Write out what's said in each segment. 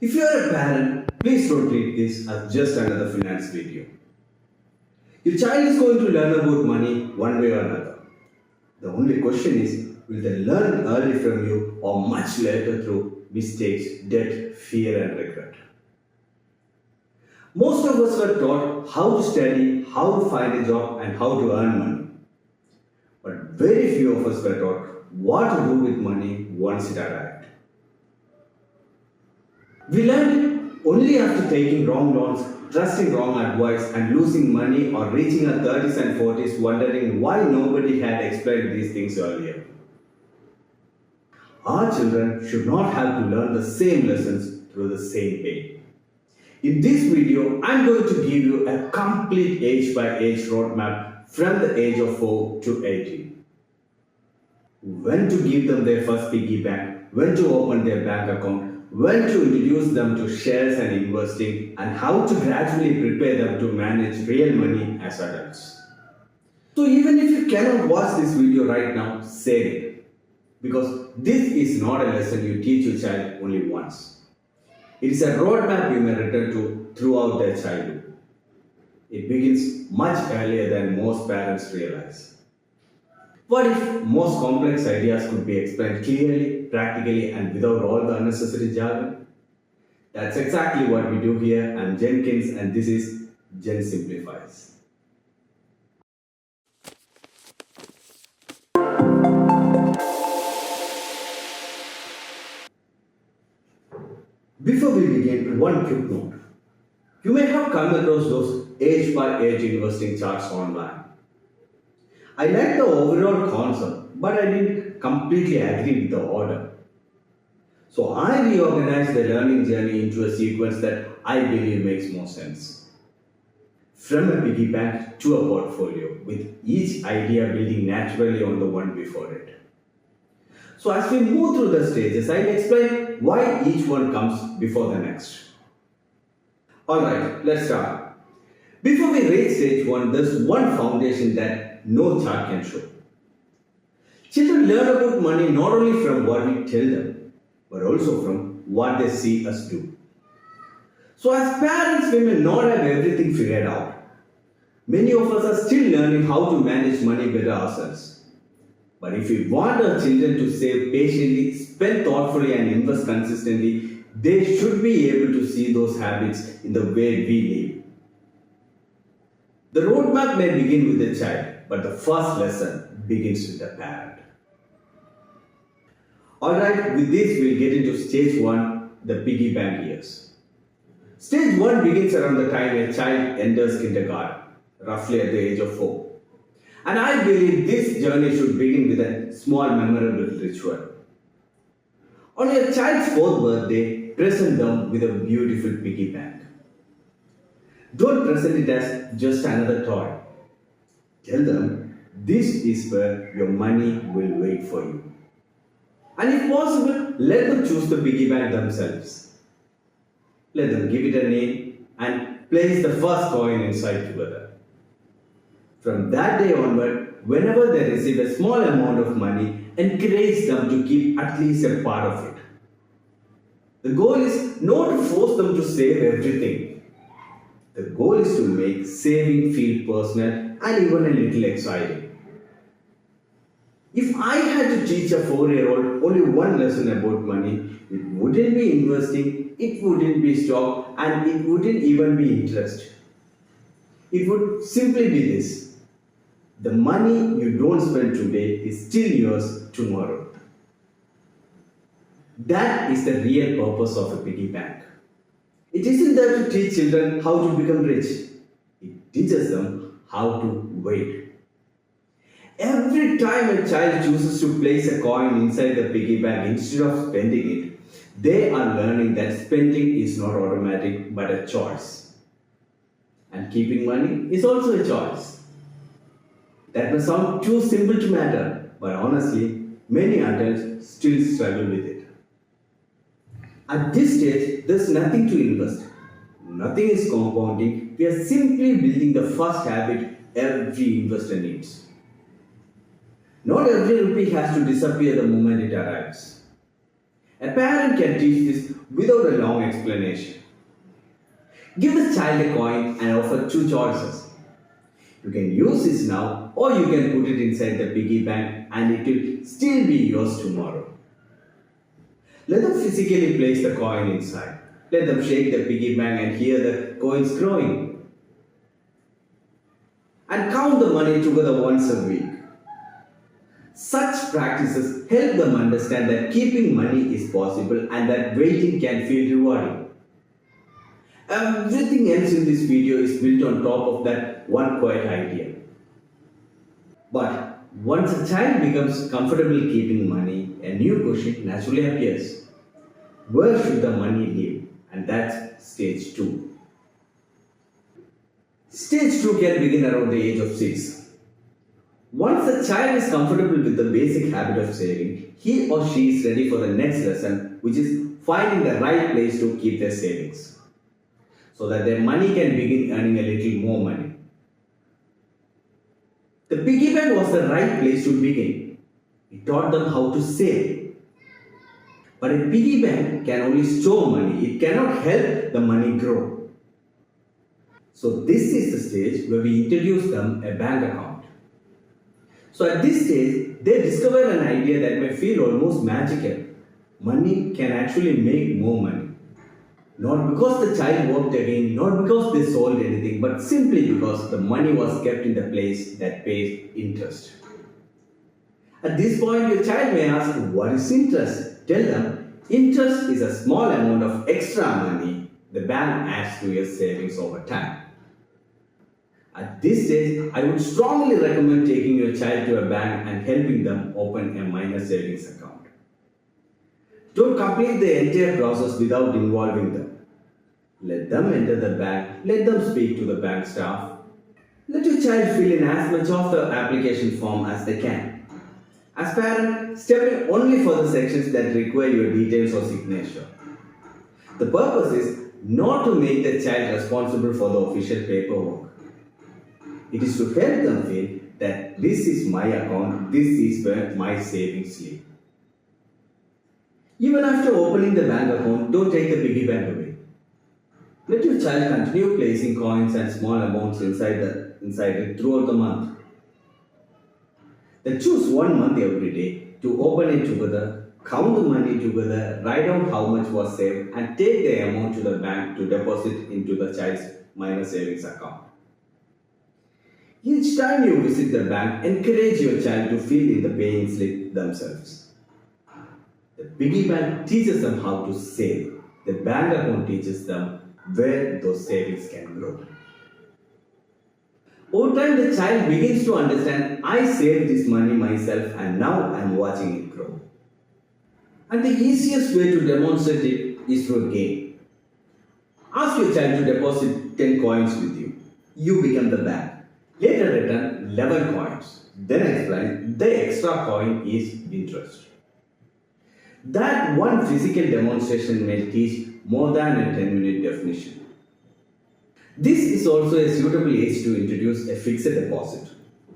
If you are a parent, please don't treat this as just another finance video. Your child is going to learn about money one way or another. The only question is, will they learn early from you or much later through mistakes, debt, fear and regret? Most of us were taught how to study, how to find a job and how to earn money. But very few of us were taught what to do with money once it arrived. We learned only after taking wrong loans, trusting wrong advice, and losing money or reaching our 30s and 40s wondering why nobody had explained these things earlier. Our children should not have to learn the same lessons through the same pain. In this video, I am going to give you a complete age-by-age roadmap from the age of 4 to 18. When to give them their first piggy bank, when to open their bank account, when to introduce them to shares and investing, and how to gradually prepare them to manage real money as adults. So even if you cannot watch this video right now, save it. Because this is not a lesson you teach your child only once. It is a roadmap you may return to throughout their childhood. It begins much earlier than most parents realize. What if most complex ideas could be explained clearly, practically, and without all the unnecessary jargon? That's exactly what we do here. I'm Jenkins, and this is Gen Simplifies. Before we begin, one quick note. You may have come across those age-by-age investing charts online. I like the overall concept, but I didn't completely agree with the order. So I reorganized the learning journey into a sequence that I believe makes more sense. From a piggy bank to a portfolio, with each idea building naturally on the one before it. So as we move through the stages, I'll explain why each one comes before the next. Alright, let's start. Before we reach stage 1, there's one foundation that no chart can show. Children learn about money not only from what we tell them, but also from what they see us do. So as parents, we may not have everything figured out. Many of us are still learning how to manage money better ourselves. But if we want our children to save patiently, spend thoughtfully and invest consistently, they should be able to see those habits in the way we live. The roadmap may begin with the child, but the first lesson begins with the parent. Alright, with this we'll get into stage 1, the piggy bank years. Stage 1 begins around the time a child enters kindergarten, roughly at the age of 4. And I believe this journey should begin with a small memorable ritual. On your child's 4th birthday, present them with a beautiful piggy bank. Don't present it as just another toy. Tell them this is where your money will wait for you. And if possible, let them choose the piggy bank themselves. Let them give it a name and place the first coin inside together. From that day onward, whenever they receive a small amount of money, encourage them to keep at least a part of it. The goal is not to force them to save everything. The goal is to make saving feel personal and even a little exciting. If I had to teach a 4-year-old only one lesson about money, it wouldn't be investing, it wouldn't be stock, and it wouldn't even be interest. It would simply be this. The money you don't spend today is still yours tomorrow. That is the real purpose of a piggy bank. It isn't there to teach children how to become rich. It teaches them how to wait. Every time a child chooses to place a coin inside the piggy bank instead of spending it, they are learning that spending is not automatic but a choice. And keeping money is also a choice. That may sound too simple to matter, but honestly, many adults still struggle with it. At this stage, there's nothing to invest. Nothing is compounding. We are simply building the first habit every investor needs. Not every rupee has to disappear the moment it arrives. A parent can teach this without a long explanation. Give the child a coin and offer two choices. You can use this now or you can put it inside the piggy bank and it will still be yours tomorrow. Let them physically place the coin inside. Let them shake the piggy bank and hear the coins growing. And count the money together once a week. Such practices help them understand that keeping money is possible and that waiting can feel rewarding. Everything else in this video is built on top of that one quiet idea. But once a child becomes comfortable keeping money, a new question naturally appears. Where should the money live? And that's stage 2. Stage 2 can begin around the age of 6. Once the child is comfortable with the basic habit of saving, he or she is ready for the next lesson, which is finding the right place to keep their savings, so that their money can begin earning a little more money. The piggy bank was the right place to begin. It taught them how to save. But a piggy bank can only store money, it cannot help the money grow. So this is the stage where we introduce them a bank account. So at this stage, they discover an idea that may feel almost magical. Money can actually make more money. Not because the child worked again, not because they sold anything, but simply because the money was kept in the place that pays interest. At this point, your child may ask, what is interest? Tell them, interest is a small amount of extra money the bank adds to your savings over time. At this stage, I would strongly recommend taking your child to a bank and helping them open a minor savings account. Don't complete the entire process without involving them. Let them enter the bank, let them speak to the bank staff. Let your child fill in as much of the application form as they can. As parent, step in only for the sections that require your details or signature. The purpose is not to make the child responsible for the official paperwork. It is to help them feel that this is my account, this is where my savings live. Even after opening the bank account, don't take the piggy bank away. Let your child continue placing coins and small amounts inside it throughout the month. Then choose one month every day to open it together, count the money together, write down how much was saved, and take the amount to the bank to deposit into the child's minor savings account. Each time you visit the bank, encourage your child to fill in the paying slip themselves. The piggy bank teaches them how to save. The bank account teaches them where those savings can grow. Over time, the child begins to understand, I saved this money myself and now I am watching it grow. And the easiest way to demonstrate it is through a game. Ask your child to deposit 10 coins with you. You become the bank. Later return 11 coins. Then explain the extra coin is interest. That one physical demonstration may teach more than a 10-minute definition. This is also a suitable age to introduce a fixed deposit,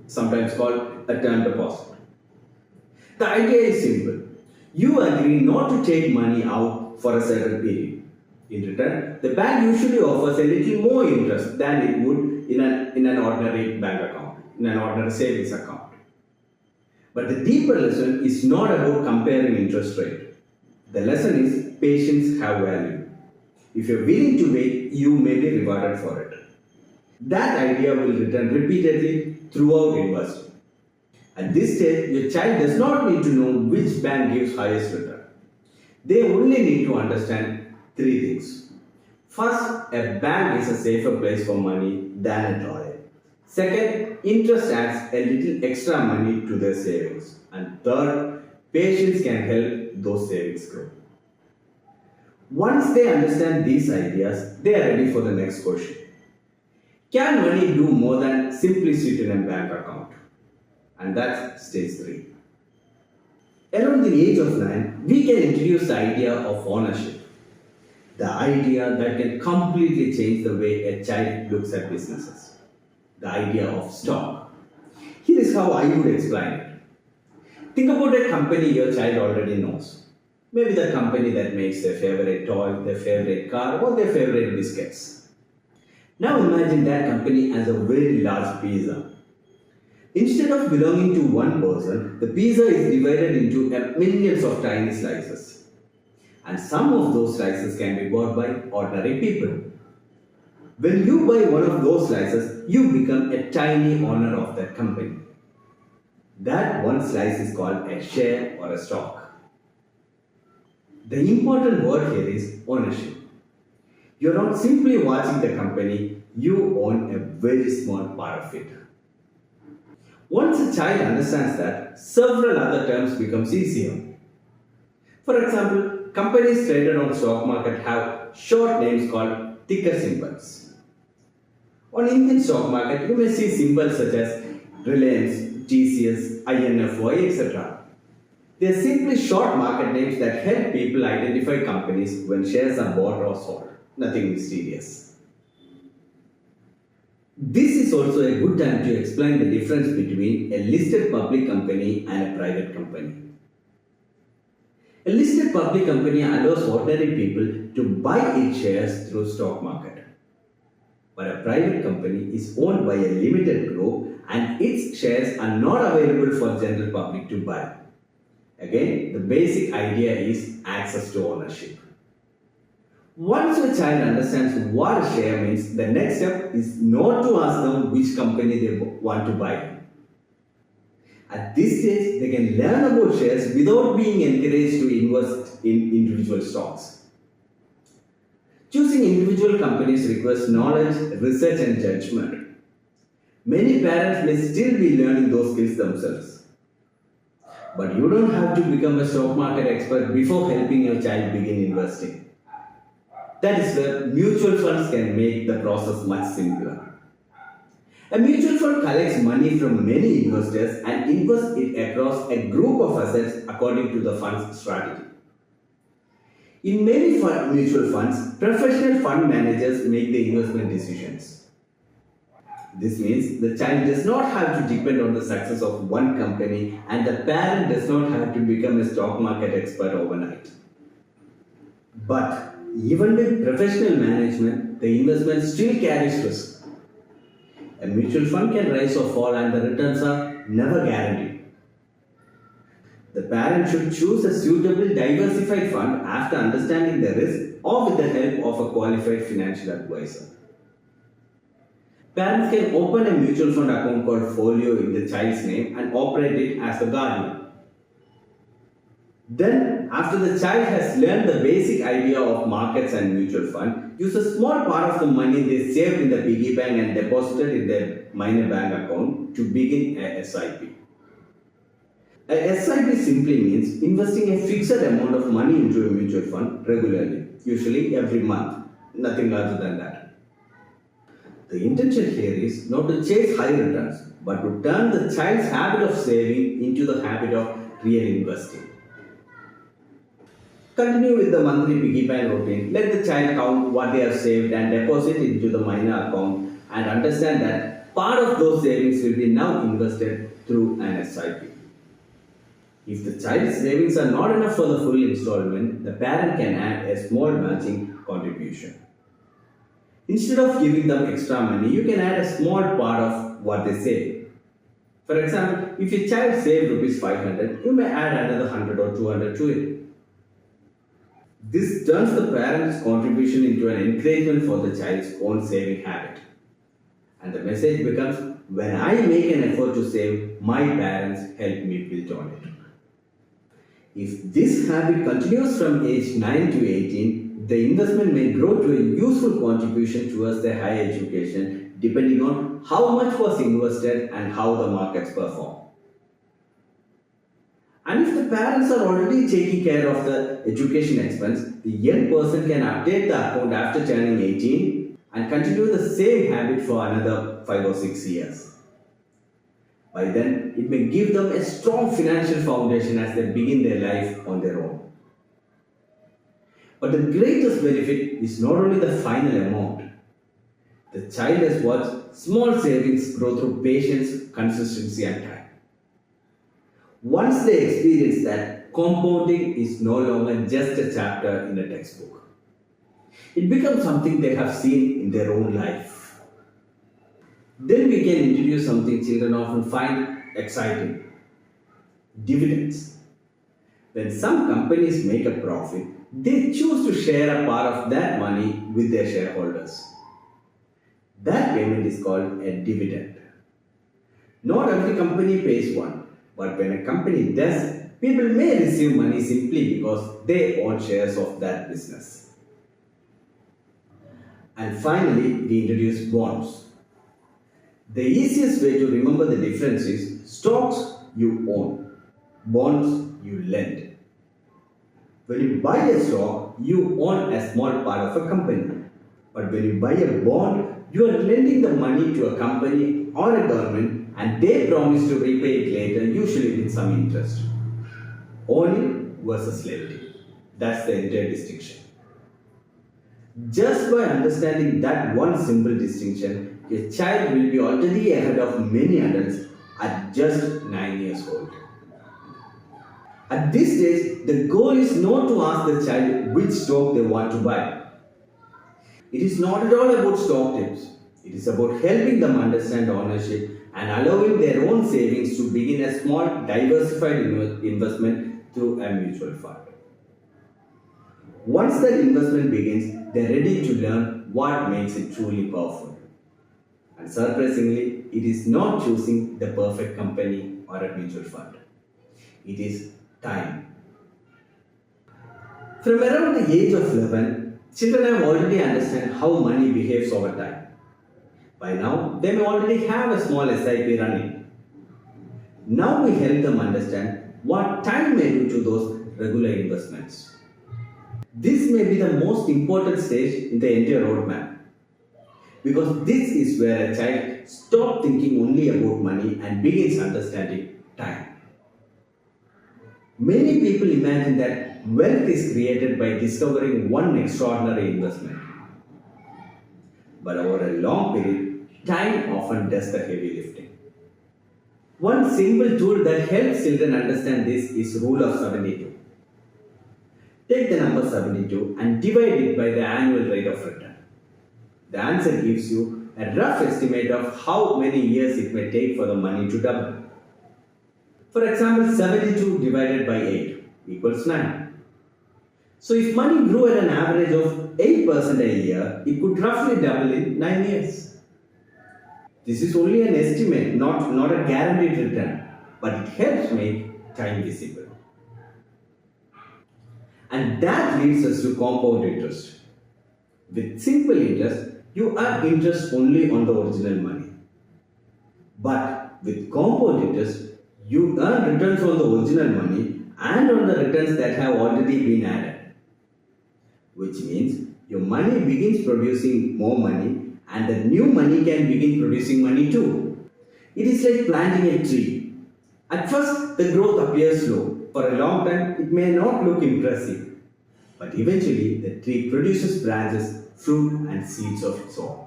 sometimes called a term deposit. The idea is simple. You agree not to take money out for a certain period. In return, the bank usually offers a little more interest than it would in an ordinary bank account, in an ordinary savings account. But the deeper lesson is not about comparing interest rate. The lesson is patience have value. If you're willing to wait, you may be rewarded for it. That idea will return repeatedly throughout investing. At this stage, your child does not need to know which bank gives highest return. They only need to understand 3 things. First, a bank is a safer place for money than a drawer. Second, interest adds a little extra money to their savings. And third, patience can help those savings grow. Once they understand these ideas, they are ready for the next question. Can money do more than simply sit in a bank account? And that's stage 3. Around the age of 9, we can introduce the idea of ownership. The idea that can completely change the way a child looks at businesses. The idea of stock. Here is how I would explain it. Think about a company your child already knows. Maybe the company that makes their favorite toy, their favorite car, or their favorite biscuits. Now imagine that company as a very large pizza. Instead of belonging to one person, the pizza is divided into millions of tiny slices. And some of those slices can be bought by ordinary people. When you buy one of those slices, you become a tiny owner of that company. That one slice is called a share or a stock. The important word here is ownership. You're not simply watching the company, you own a very small part of it. Once a child understands that, several other terms becomes easier. For example, companies traded on stock market have short names called ticker symbols. On Indian stock market, you may see symbols such as Reliance, TCS, INFY, etc. They are simply short market names that help people identify companies when shares are bought or sold. Nothing mysterious. This is also a good time to explain the difference between a listed public company and a private company. A listed public company allows ordinary people to buy its shares through stock market. But a private company is owned by a limited group and its shares are not available for general public to buy. Again, the basic idea is access to ownership. Once a child understands what a share means, the next step is not to ask them which company they want to buy. At this stage, they can learn about shares without being encouraged to invest in individual stocks. Choosing individual companies requires knowledge, research, and judgment. Many parents may still be learning those skills themselves. But you don't have to become a stock market expert before helping your child begin investing. That is where mutual funds can make the process much simpler. A mutual fund collects money from many investors and invests it across a group of assets according to the fund's strategy. In many mutual funds, professional fund managers make the investment decisions. This means the child does not have to depend on the success of one company and the parent does not have to become a stock market expert overnight. But even with professional management, the investment still carries risk. A mutual fund can rise or fall and the returns are never guaranteed. The parent should choose a suitable diversified fund after understanding the risk or with the help of a qualified financial advisor. Parents can open a mutual fund account called Folio in the child's name and operate it as the guardian. Then, after the child has learned the basic idea of markets and mutual fund, use a small part of the money they saved in the piggy bank and deposited in their minor bank account to begin a SIP. A SIP simply means investing a fixed amount of money into a mutual fund regularly, usually every month, nothing larger than that. The intention here is not to chase high returns, but to turn the child's habit of saving into the habit of real investing. Continue with the monthly piggy bank routine. Let the child count what they have saved and deposit into the minor account and understand that part of those savings will be now invested through an SIP. If the child's savings are not enough for the full installment, the parent can add a small matching contribution. Instead of giving them extra money, you can add a small part of what they save. For example, if your child saved rupees 500, you may add another 100 or 200 to it. This turns the parent's contribution into an encouragement for the child's own saving habit. And the message becomes, when I make an effort to save, my parents help me build on it. If this habit continues from age 9 to 18, the investment may grow to a useful contribution towards their higher education depending on how much was invested and how the markets perform. And if the parents are already taking care of the education expense, the young person can update the account after turning 18 and continue the same habit for another 5 or 6 years. By then, it may give them a strong financial foundation as they begin their life on their own. But the greatest benefit is not only the final amount. The child has watched small savings grow through patience, consistency, and time. Once they experience that, compounding is no longer just a chapter in a textbook. It becomes something they have seen in their own life. Then we can introduce something children often find exciting: dividends. When some companies make a profit, they choose to share a part of that money with their shareholders. That payment is called a dividend. Not every company pays one, but when a company does, people may receive money simply because they own shares of that business. And finally, we introduce bonds. The easiest way to remember the difference is: stocks you own, bonds you lend. When you buy a stock, you own a small part of a company. But when you buy a bond, you are lending the money to a company or a government, and they promise to repay it later, usually with some interest. Owning versus lending. That's the entire distinction. Just by understanding that one simple distinction, a child will be already ahead of many adults at just 9 years old. At this stage, the goal is not to ask the child which stock they want to buy. It is not at all about stock tips. It is about helping them understand ownership and allowing their own savings to begin a small, diversified investment through a mutual fund. Once that investment begins, they are ready to learn what makes it truly powerful. And surprisingly, it is not choosing the perfect company or a mutual fund. It is time. From around the age of 11, children have already understand how money behaves over time. By now, they may already have a small SIP running. Now we help them understand what time may do to those regular investments. This may be the most important stage in the entire roadmap, because this is where a child stops thinking only about money and begins understanding time. Many people imagine that wealth is created by discovering one extraordinary investment. But over a long period, time often does the heavy lifting. One simple tool that helps children understand this is rule of 72. Take the number 72 and divide it by the annual rate of return. The answer gives you a rough estimate of how many years it may take for the money to double. For example, 72 divided by 8 equals 9. So if money grew at an average of 8% a year, it could roughly double in 9 years. This is only an estimate, not a guaranteed return, but it helps make time visible. And that leads us to compound interest. With simple interest, you earn interest only on the original money. But with compound interest, you earn returns on the original money and on the returns that have already been added. Which means your money begins producing more money and the new money can begin producing money too. It is like planting a tree. At first, the growth appears slow. For a long time, it may not look impressive. But eventually, the tree produces branches, fruit, and seeds of its own.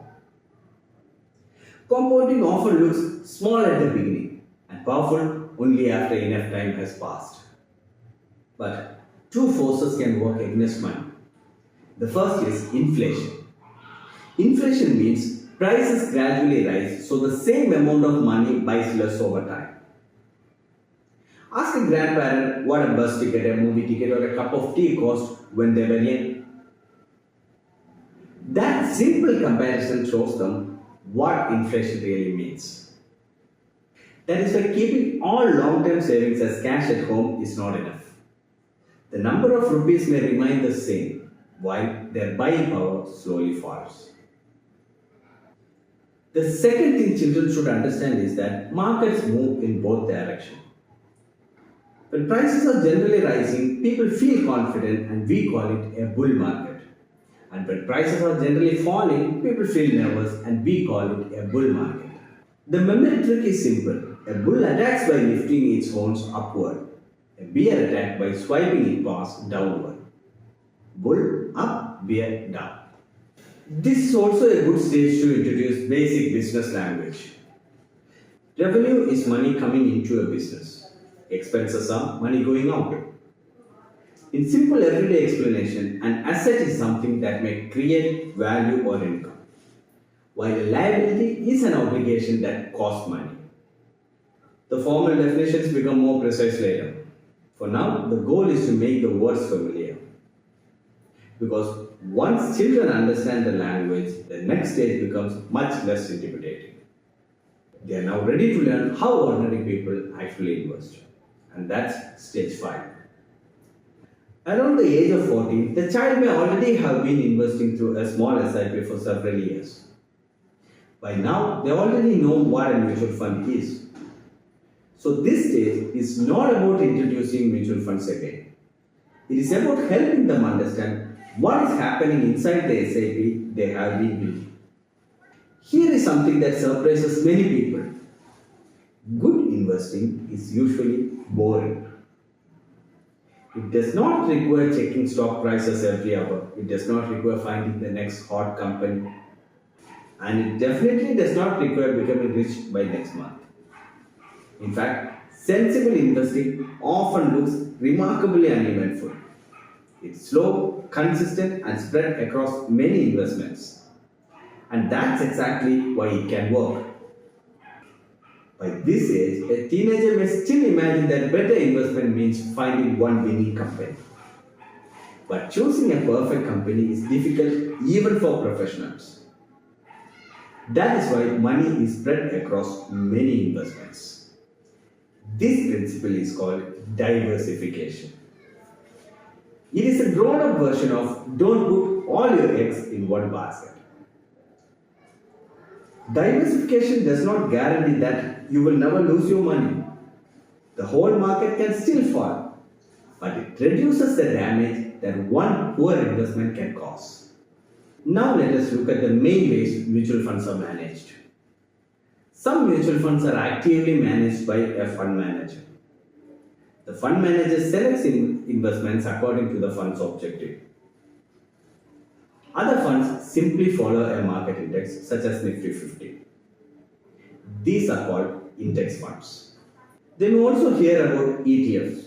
Compounding often looks small at the beginning and powerful only after enough time has passed. But two forces can work against money. The first is inflation. Inflation means prices gradually rise, so the same amount of money buys less over time. Ask a grandparent what a bus ticket, a movie ticket, or a cup of tea cost when they were young. That simple comparison shows them what inflation really means. That is why keeping all long-term savings as cash at home is not enough. The number of rupees may remain the same, while their buying power slowly falls. The second thing children should understand is that markets move in both directions. When prices are generally rising, people feel confident and we call it a bull market. And when prices are generally falling, people feel nervous and we call it a bull market. The memory trick is simple. A bull attacks by lifting its horns upward. A bear attacks by swiping its paws downward. Bull up, bear down. This is also a good stage to introduce basic business language. Revenue is money coming into a business. Expenses are money going out. In simple everyday explanation, an asset is something that may create value or income, while a liability is an obligation that costs money. The formal definitions become more precise later. For now, the goal is to make the words familiar. Because once children understand the language, the next stage becomes much less intimidating. They are now ready to learn how ordinary people actually invest. And that's stage 5. Around the age of 14, the child may already have been investing through a small SIP for several years. By now, they already know what a mutual fund is. So this stage is not about introducing mutual funds again. It is about helping them understand what is happening inside the SIP they have been building. Here is something that surprises many people. Good investing is usually boring. It does not require checking stock prices every hour. It does not require finding the next hot company. And it definitely does not require becoming rich by next month. In fact, sensible investing often looks remarkably uneventful. It's slow, consistent, and spread across many investments. And that's exactly why it can work. By this age, a teenager may still imagine that better investment means finding one winning company. But choosing a perfect company is difficult even for professionals. That is why money is spread across many investments. This principle is called diversification. It is a grown-up version of don't put all your eggs in one basket. Diversification does not guarantee that you will never lose your money. The whole market can still fall, but it reduces the damage that one poor investment can cause. Now let us look at the main ways mutual funds are managed. Some mutual funds are actively managed by a fund manager. The fund manager selects investments according to the fund's objective. Other funds simply follow a market index such as Nifty 50. These are called index funds. They may also hear about ETFs.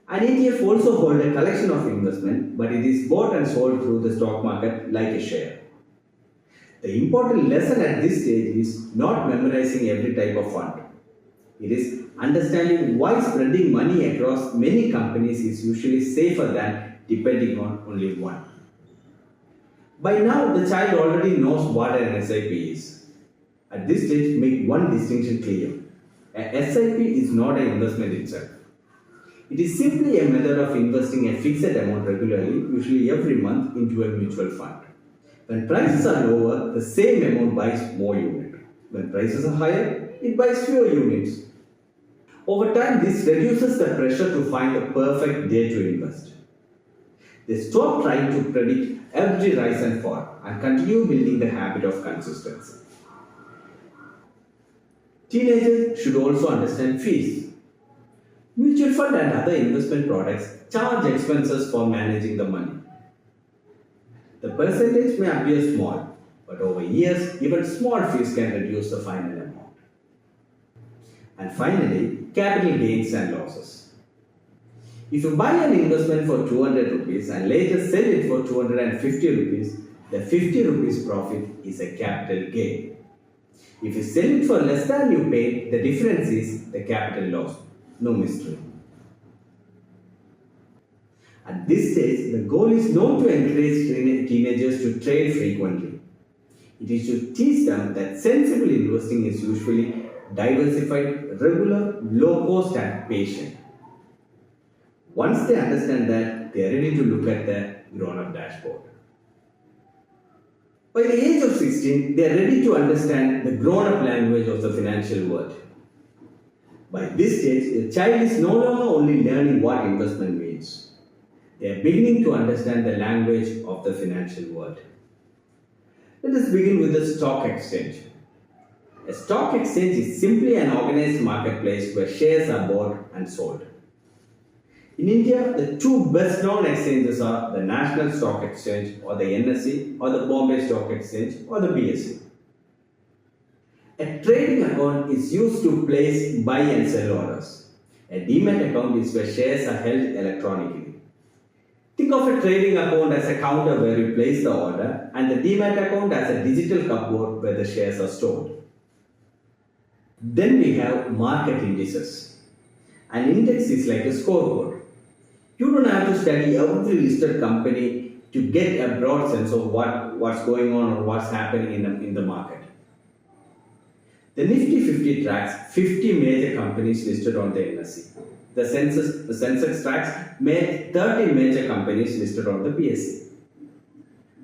An ETF also holds a collection of investment, but it is bought and sold through the stock market like a share. The important lesson at this stage is not memorizing every type of fund. It is understanding why spreading money across many companies is usually safer than depending on only one. By now, the child already knows what an SIP is. At this stage, make one distinction clear. A SIP is not an investment itself. It is simply a method of investing a fixed amount regularly, usually every month, into a mutual fund. When prices are lower, the same amount buys more units. When prices are higher, it buys fewer units. Over time, this reduces the pressure to find the perfect day to invest. They stop trying to predict every rise and fall and continue building the habit of consistency. Teenagers should also understand fees. Mutual fund and other investment products charge expenses for managing the money. The percentage may appear small, but over years, even small fees can reduce the final amount. And finally, capital gains and losses. If you buy an investment for 200 rupees and later sell it for 250 rupees, the 50 rupees profit is a capital gain. If you sell it for less than you paid, the difference is the capital loss. No mystery. At this stage, the goal is not to encourage teenagers to trade frequently. It is to teach them that sensible investing is usually diversified, regular, low cost, and patient. Once they understand that, they are ready to look at the grown-up dashboard. By the age of 16, they are ready to understand the grown-up language of the financial world. By this stage, the child is no longer only learning what investment means. They are beginning to understand the language of the financial world. Let us begin with the stock exchange. A stock exchange is simply an organized marketplace where shares are bought and sold. In India, the two best known exchanges are the National Stock Exchange or the NSE or the Bombay Stock Exchange or the BSE. A trading account is used to place buy and sell orders. A demat account is where shares are held electronically. Think of a trading account as a counter where you place the order and the demat account as a digital cupboard where the shares are stored. Then we have market indices. An index is like a scoreboard. You don't have to study every listed company to get a broad sense of what's going on or what's happening in the market. The Nifty 50 tracks 50 major companies listed on the NSE. The Sensex tracks 30 major companies listed on the BSE.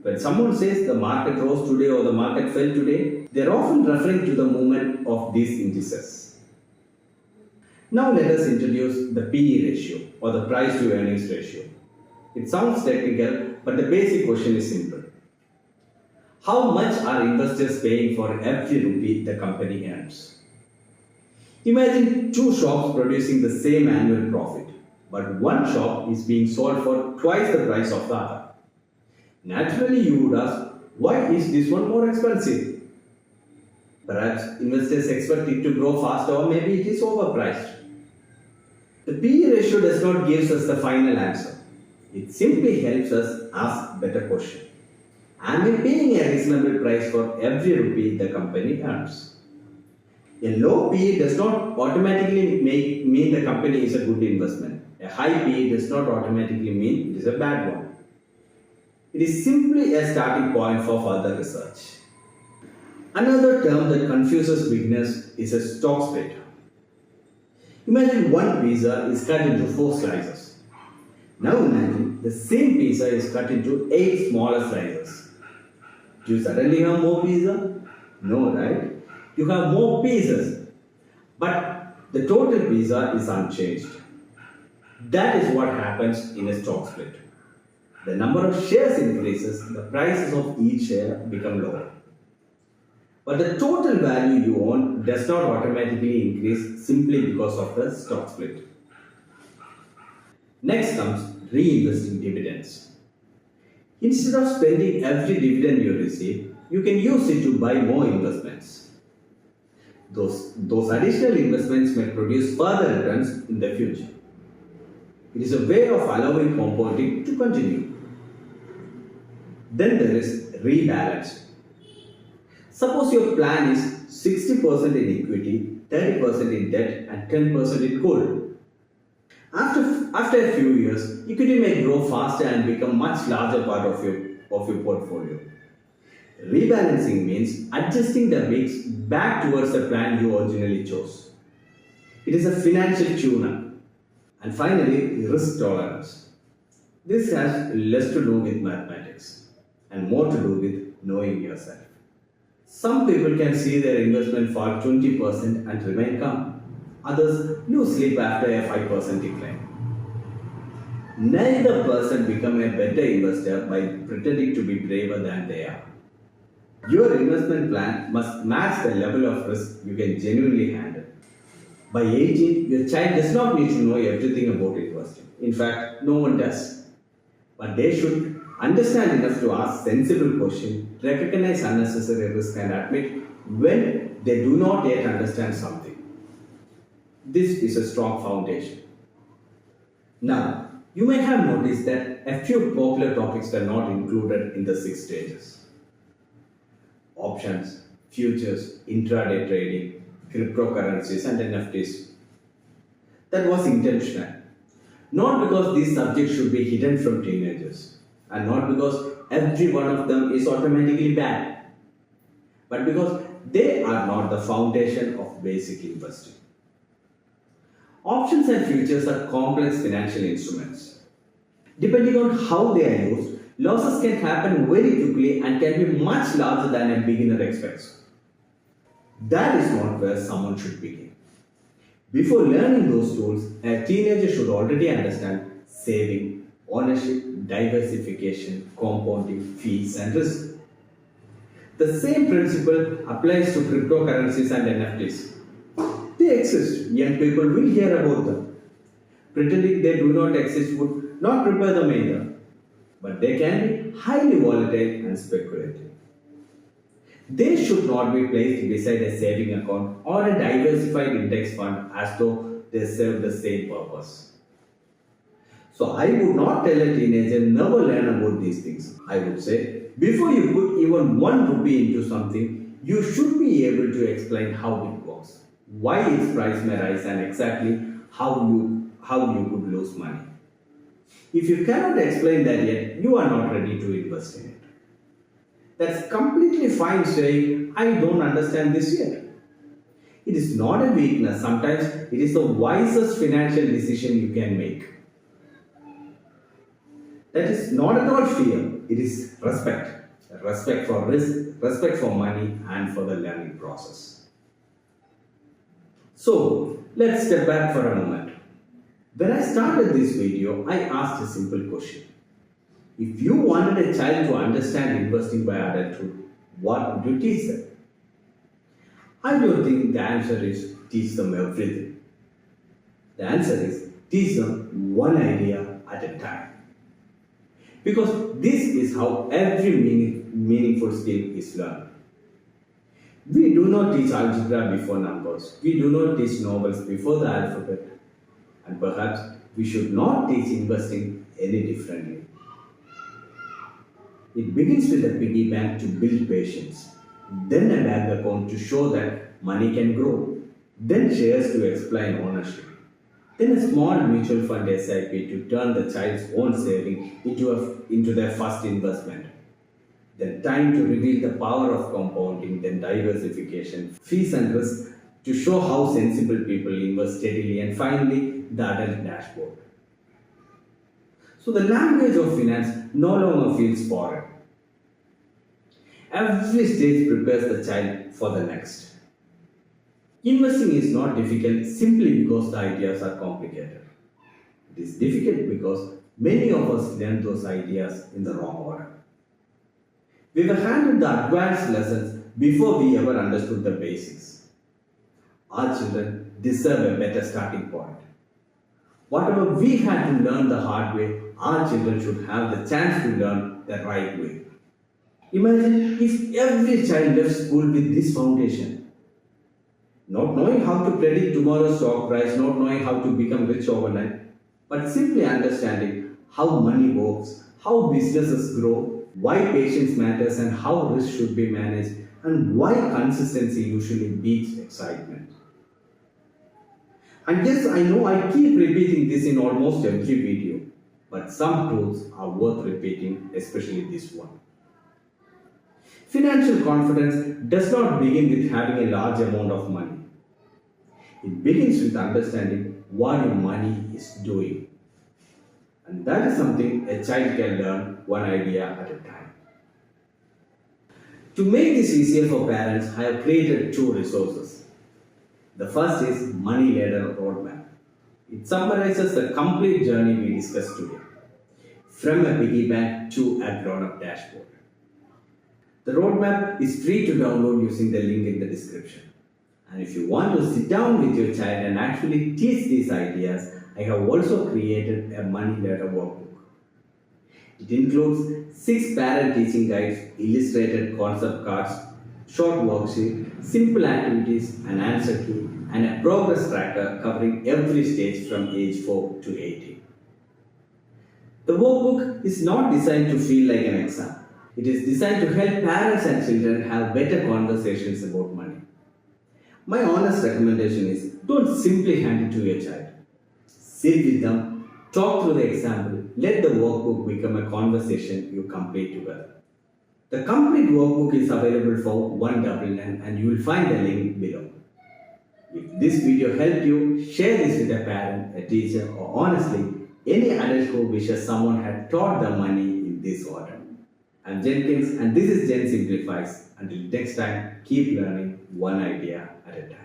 When someone says the market rose today or the market fell today, they are often referring to the movement of these indices. Now let us introduce the PE ratio or the price to earnings ratio. It sounds technical, but the basic question is simple. How much are investors paying for every rupee the company earns? Imagine two shops producing the same annual profit, but one shop is being sold for twice the price of the other. Naturally, you would ask, why is this one more expensive? Perhaps investors expect it to grow faster or maybe it is overpriced. The PE ratio does not give us the final answer. It simply helps us ask better questions. Am I paying a reasonable price for every rupee the company earns? A low PE does not automatically mean the company is a good investment. A high PE does not automatically mean it is a bad one. It is simply a starting point for further research. Another term that confuses beginners is a stock split. Imagine one pizza is cut into 4 slices. Now imagine the same pizza is cut into 8 smaller slices. Do you suddenly have more pizza? No, right? You have more pieces, but the total pizza is unchanged. That is what happens in a stock split. The number of shares increases, the prices of each share become lower. But the total value you own does not automatically increase simply because of the stock split. Next comes reinvesting dividends. Instead of spending every dividend you receive, you can use it to buy more investments. Those additional investments may produce further returns in the future. It is a way of allowing compounding to continue. Then there is rebalance. Suppose your plan is 60% in equity, 30% in debt, and 10% in gold. After a few years, equity may grow faster and become much larger part of your portfolio. Rebalancing means adjusting the mix back towards the plan you originally chose. It is a financial tune-up. And finally, risk tolerance. This has less to do with mathematics and more to do with knowing yourself. Some people can see their investment fall 20% and remain calm. Others lose sleep after a 5% decline. Neither person becomes a better investor by pretending to be braver than they are. Your investment plan must match the level of risk you can genuinely handle. By 18, your child does not need to know everything about investing. In fact, no one does. But they should understand enough to ask sensible questions, recognize unnecessary risk, and admit when they do not yet understand something. This is a strong foundation. Now, you may have noticed that a few popular topics were not included in the 6 stages. Options, futures, intraday trading, cryptocurrencies, and NFTs. That was intentional. Not because these subjects should be hidden from teenagers, and not because every one of them is automatically bad, but because they are not the foundation of basic investing. Options and futures are complex financial instruments. Depending on how they are used, losses can happen very quickly and can be much larger than a beginner expects. That is not where someone should begin. Before learning those tools, a teenager should already understand saving, ownership, diversification, compounding, fees, and risk. The same principle applies to cryptocurrencies and NFTs. They exist. Young people will hear about them. Pretending they do not exist would not prepare them either. But they can be highly volatile and speculative. They should not be placed beside a saving account or a diversified index fund as though they serve the same purpose. So I would not tell a teenager never learn about these things. I would say before you put even 1 rupee into something, you should be able to explain how it works, why its price may rise, and exactly how you could lose money. If you cannot explain that yet, you are not ready to invest in it. That's completely fine saying, I don't understand this yet. It is not a weakness, sometimes it is the wisest financial decision you can make. That is not at all fear, it is respect. Respect for risk, respect for money, and for the learning process. So, let's step back for a moment. When I started this video, I asked a simple question. If you wanted a child to understand investing by adulthood, what would you teach them? I don't think the answer is teach them everything. The answer is teach them one idea at a time. Because this is how every meaningful skill is learned. We do not teach algebra before numbers. We do not teach novels before the alphabet. And perhaps we should not teach investing any differently. It begins with a piggy bank to build patience, then a bank account to show that money can grow, then shares to explain ownership, then a small mutual fund SIP to turn the child's own saving into their first investment, then time to reveal the power of compounding, then diversification, fees and risk to show how sensible people invest steadily, and finally the adult dashboard. So the language of finance no longer feels foreign. Every stage prepares the child for the next. Investing is not difficult simply because the ideas are complicated. It is difficult because many of us learn those ideas in the wrong order. We were handed the advanced lessons before we ever understood the basics. Our children deserve a better starting point. Whatever we had to learn the hard way, our children should have the chance to learn the right way. Imagine if every child left school with this foundation. Not knowing how to predict tomorrow's stock price, not knowing how to become rich overnight, but simply understanding how money works, how businesses grow, why patience matters, and how risk should be managed, and why consistency usually beats excitement. And yes, I know I keep repeating this in almost every video, but some truths are worth repeating, especially this one. Financial confidence does not begin with having a large amount of money. It begins with understanding what your money is doing. And that is something a child can learn one idea at a time. To make this easier for parents, I have created 2 resources. The first is Money Ladder Roadmap. It summarizes the complete journey we discussed today, from a piggy bank to a grown-up dashboard. The roadmap is free to download using the link in the description. And if you want to sit down with your child and actually teach these ideas, I have also created a Money Ladder workbook. It includes 6 parent teaching guides, illustrated concept cards, short worksheet, simple activities, an answer key, and a progress tracker covering every stage from age 4 to 18. The workbook is not designed to feel like an exam. It is designed to help parents and children have better conversations about money. My honest recommendation is don't simply hand it to your child. Sit with them, talk through the example, let the workbook become a conversation you complete together. The complete workbook is available for $199 and you will find the link below. If this video helped you, share this with a parent, a teacher, or honestly, any adult who wishes someone had taught them money in this order. I'm Jenkins and this is Gen Simplifies. Until next time, keep learning one idea at a time.